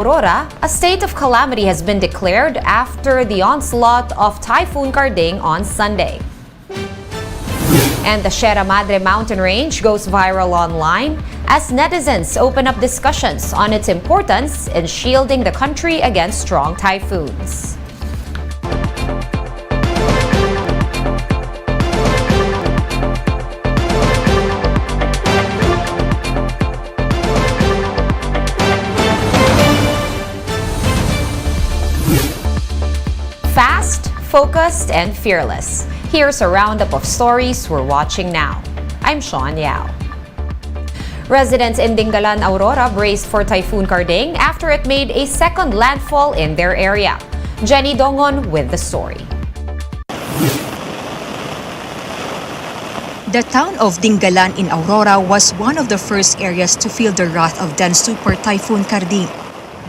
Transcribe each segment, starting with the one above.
Aurora, a state of calamity has been declared after the onslaught of Typhoon Karding on Sunday. And the Sierra Madre mountain range goes viral online as netizens open up discussions on its importance in shielding the country against strong typhoons. Fast, focused, and fearless. Here's a roundup of stories we're watching now. I'm Sean Yao. Residents in Dingalan, Aurora braced for Typhoon Karding after it made a second landfall in their area. Jenny Dongon with the story. The town of Dingalan in Aurora was one of the first areas to feel the wrath of then Super Typhoon Karding.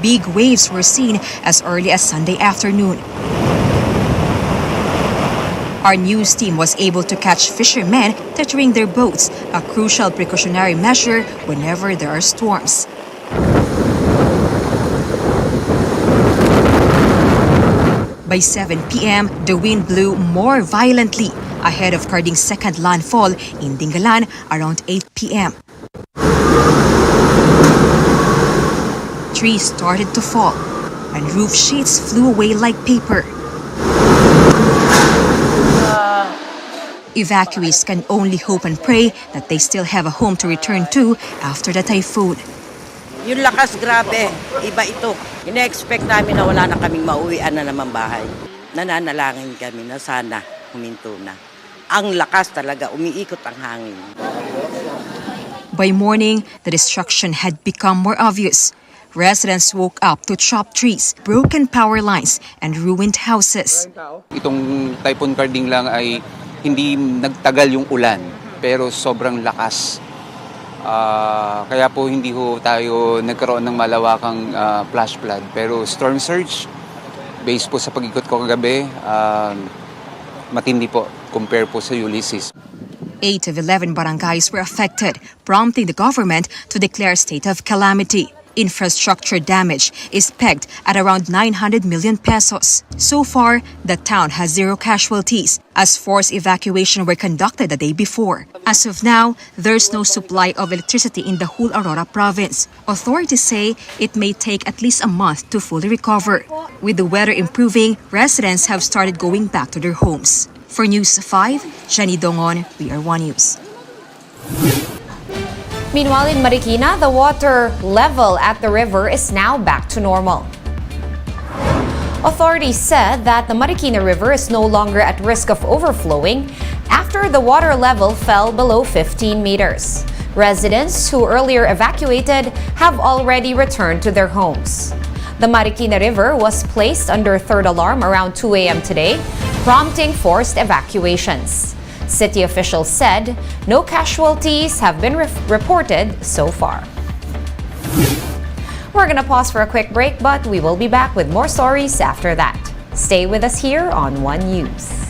Big waves were seen as early as Sunday afternoon. Our news team was able to catch fishermen tethering their boats, a crucial precautionary measure whenever there are storms. By 7 p.m., the wind blew more violently ahead of Karding's second landfall in Dingalan around 8 p.m. Trees started to fall, and roof sheets flew away like paper. Evacuees can only hope and pray that they still have a home to return to after the typhoon. Yung lakas, grabe. Iba ito. Ina-expect namin na wala na kaming mauwian na naman bahay. Nananalangin kami na sana huminto na. Ang lakas talaga, umiikot ang hangin. By morning, the destruction had become more obvious. Residents woke up to chopped trees, broken power lines, and ruined houses. Itong Typhoon Karding lang ay hindi nagtagal yung ulan, pero sobrang lakas. Kaya po hindi ho tayo nagkaroon ng malawakang flash flood. Pero storm surge, based po sa pag-ikot ko kagabi, matindi po compare po sa Ulysses. 8 of 11 barangays were affected, prompting the government to declare a state of calamity. Infrastructure damage is pegged at around 900 million pesos. So far, the town has 0 casualties, as forced evacuation were conducted the day before. As of now, there's no supply of electricity in the whole Aurora province. Authorities say it may take at least a month to fully recover. With the weather improving, residents have started going back to their homes. For News 5, Jenny Dongon, PR1 News. Meanwhile, in Marikina, the water level at the river is now back to normal. Authorities said that the Marikina River is no longer at risk of overflowing after the water level fell below 15 meters. Residents who earlier evacuated have already returned to their homes. The Marikina River was placed under third alarm around 2 a.m. today, prompting forced evacuations. City officials said no casualties have been reported so far. We're going to pause for a quick break, but we will be back with more stories after that. Stay with us here on One News.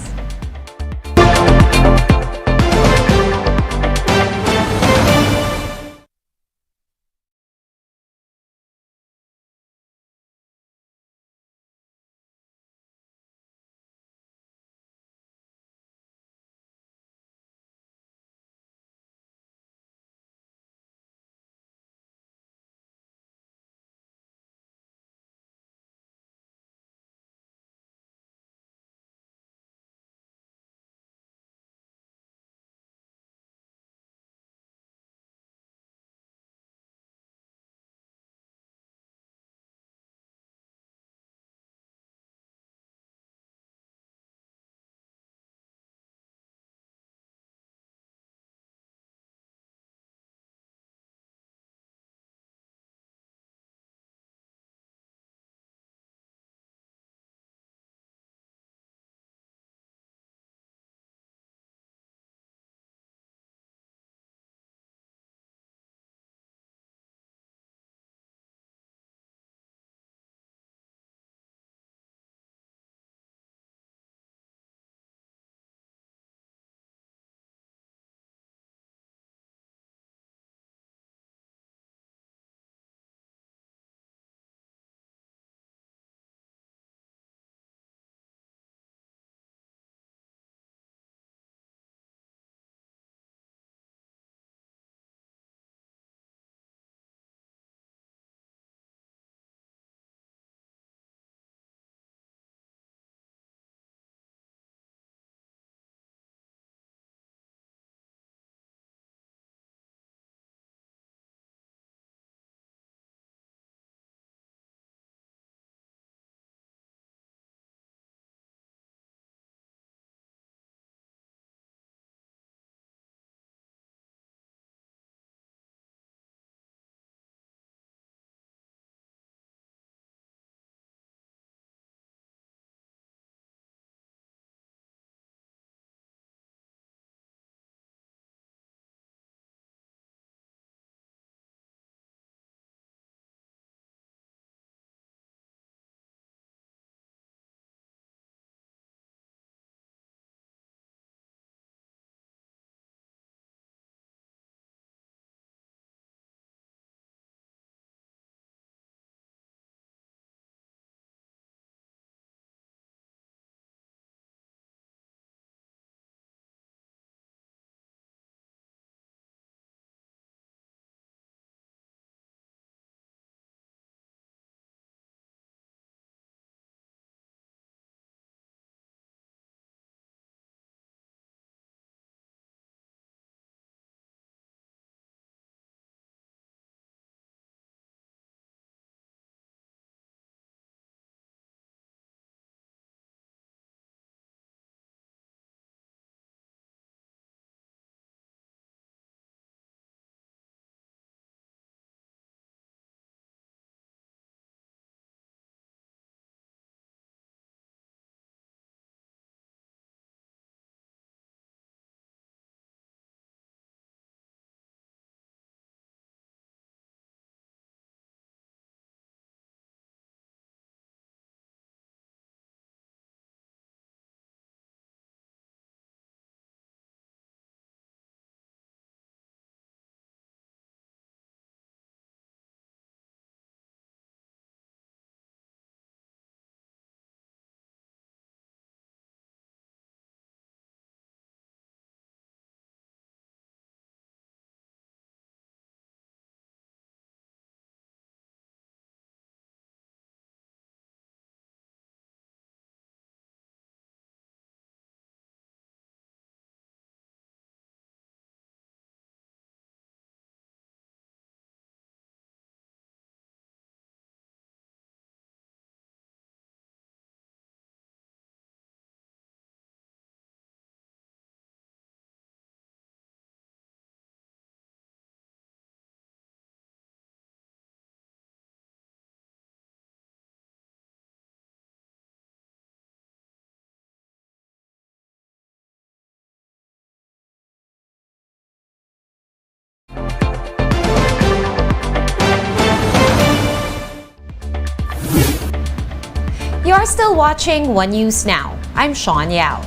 You're still watching One News Now. I'm Sean Yao.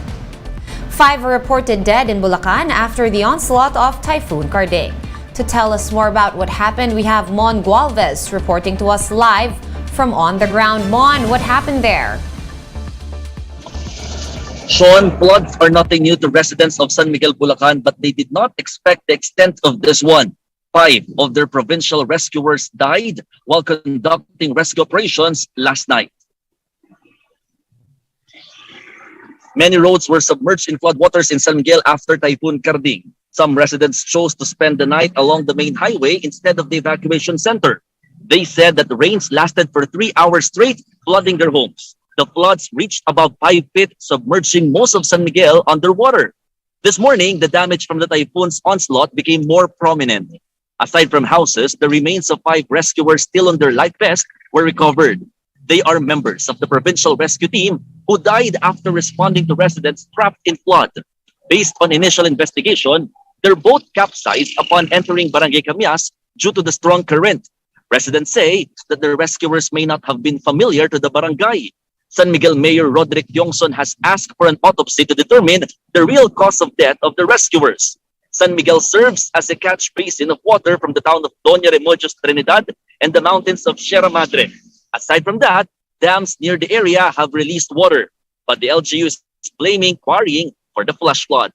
5 are reported dead in Bulacan after the onslaught of Typhoon Carding. To tell us more about what happened, we have Mon Gualvez reporting to us live from on the ground. Mon, what happened there? Sean, floods are nothing new to residents of San Miguel, Bulacan, but they did not expect the extent of this one. 5 of their provincial rescuers died while conducting rescue operations last night. Many roads were submerged in floodwaters in San Miguel after Typhoon Carding. Some residents chose to spend the night along the main highway instead of the evacuation center. They said that the rains lasted for 3 hours straight, flooding their homes. The floods reached about 5 feet, submerging most of San Miguel underwater. This morning, the damage from the typhoon's onslaught became more prominent. Aside from houses, the remains of 5 rescuers still on their life vests were recovered. They are members of the provincial rescue team who died after responding to residents trapped in flood. Based on initial investigation, their boat capsized upon entering Barangay Camias due to the strong current. Residents say that the rescuers may not have been familiar to the barangay. San Miguel Mayor Roderick Yongson has asked for an autopsy to determine the real cause of death of the rescuers. San Miguel serves as a catch basin of water from the town of Doña Remedios, Trinidad, and the mountains of Sierra Madre. Aside from that, dams near the area have released water, but the LGU is blaming quarrying for the flash flood.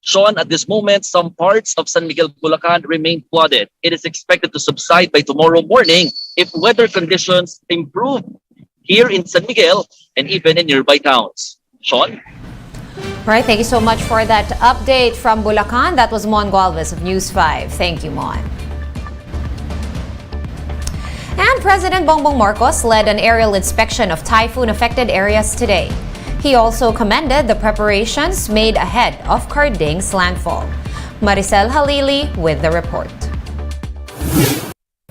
Sean, at this moment, some parts of San Miguel, Bulacan remain flooded. It is expected to subside by tomorrow morning if weather conditions improve here in San Miguel and even in nearby towns. Sean? All right, thank you so much for that update from Bulacan. That was Mon Gualvez of News 5. Thank you, Mon. And President Bongbong Marcos led an aerial inspection of typhoon-affected areas today. He also commended the preparations made ahead of Carding's landfall. Maricel Halili with the report.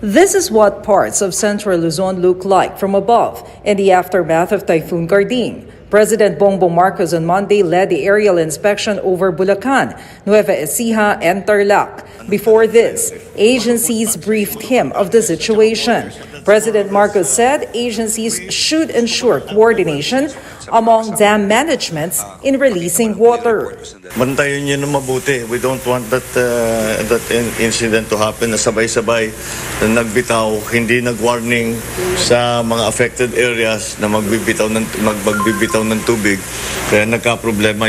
This is what parts of central Luzon look like from above in the aftermath of Typhoon Carding. President Bongbong Marcos on Monday led the aerial inspection over Bulacan, Nueva Ecija, and Tarlac. Before this, agencies briefed him of the situation. President Marcos said agencies should ensure coordination among dam managements in releasing water. Bantayan niyo na mabuti. We don't want that incident to happen na sabay-sabay na nagbitaw, hindi nag-warning sa mga affected areas na magbibitaw ng tubig. Kaya nagka-problema.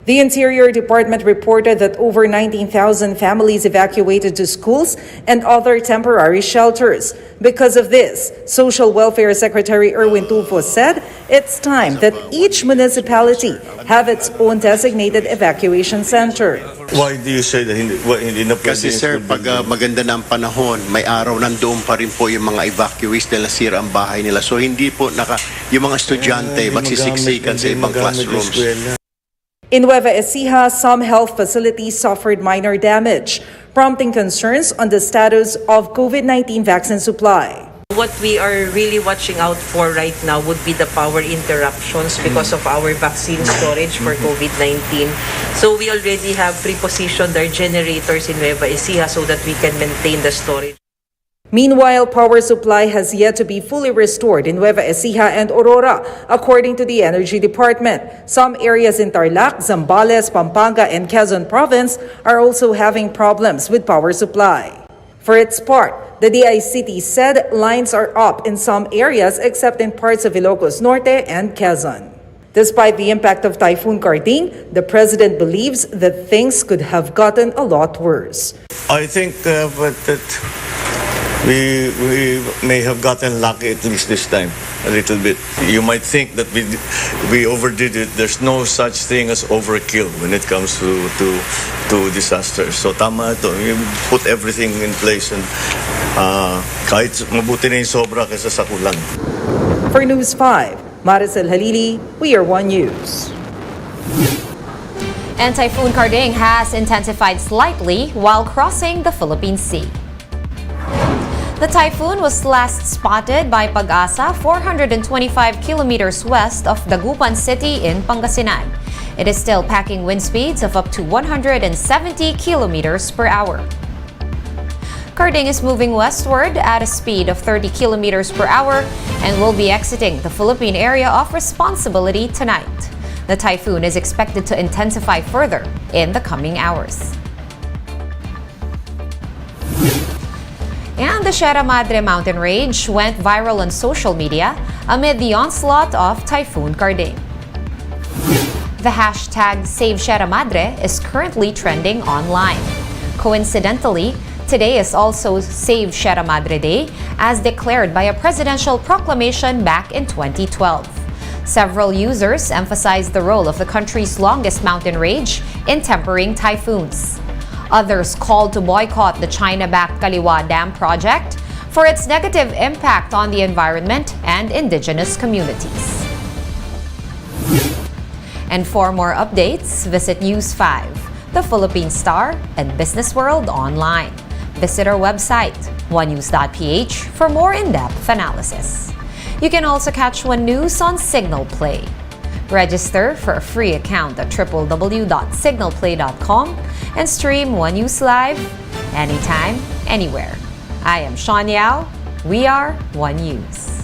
The Interior Department reported that over 19,000 families evacuated to schools and other temporary shelters. Because of this, Social Welfare Secretary Erwin Tulfo said it's time that each municipality have its own designated evacuation center. Why do you say that hindi na pwede? Kasi sir, pag maganda na ang panahon, may araw nandoon pa rin po yung mga evacuees na nasira ang bahay nila. So hindi po yung mga estudyante magsisiksikan sa ibang classrooms. In Nueva Ecija, some health facilities suffered minor damage, prompting concerns on the status of COVID-19 vaccine supply. What we are really watching out for right now would be the power interruptions because of our vaccine storage for COVID-19. So we already have pre-positioned our generators in Nueva Ecija so that we can maintain the storage. Meanwhile, power supply has yet to be fully restored in Nueva Ecija and Aurora, according to the Energy Department. Some areas in Tarlac, Zambales, Pampanga, and Quezon Province are also having problems with power supply. For its part, the DICT said lines are up in some areas except in parts of Ilocos Norte and Quezon. Despite the impact of Typhoon Carding, the president believes that things could have gotten a lot worse. I think that we may have gotten lucky at least this time, a little bit. You might think that we overdid it. There's no such thing as overkill when it comes to disasters. So tama ito. You put everything in place and kahit mabuti na yung sobra kaysa sa kulang. For News 5, Maricel Halili, we are One News. And Typhoon Carding has intensified slightly while crossing the Philippine Sea. The typhoon was last spotted by Pag-asa 425 kilometers west of Dagupan City in Pangasinan. It is still packing wind speeds of up to 170 kilometers per hour. Carding is moving westward at a speed of 30 kilometers per hour and will be exiting the Philippine area of responsibility tonight. The typhoon is expected to intensify further in the coming hours. And the Sierra Madre mountain range went viral on social media amid the onslaught of Typhoon Carding. The hashtag Save Sierra Madre is currently trending online. Coincidentally, today is also Save Sierra Madre Day, as declared by a presidential proclamation back in 2012. Several users emphasized the role of the country's longest mountain range in tempering typhoons. Others called to boycott the China-backed Kaliwa Dam project for its negative impact on the environment and indigenous communities. And for more updates, visit News 5, The Philippine Star, and Business World online. Visit our website, onenews.ph, for more in-depth analysis. You can also catch One News on Signal Play. Register for a free account at www.signalplay.com and stream One News live anytime, anywhere. I am Sean Yao. We are One News.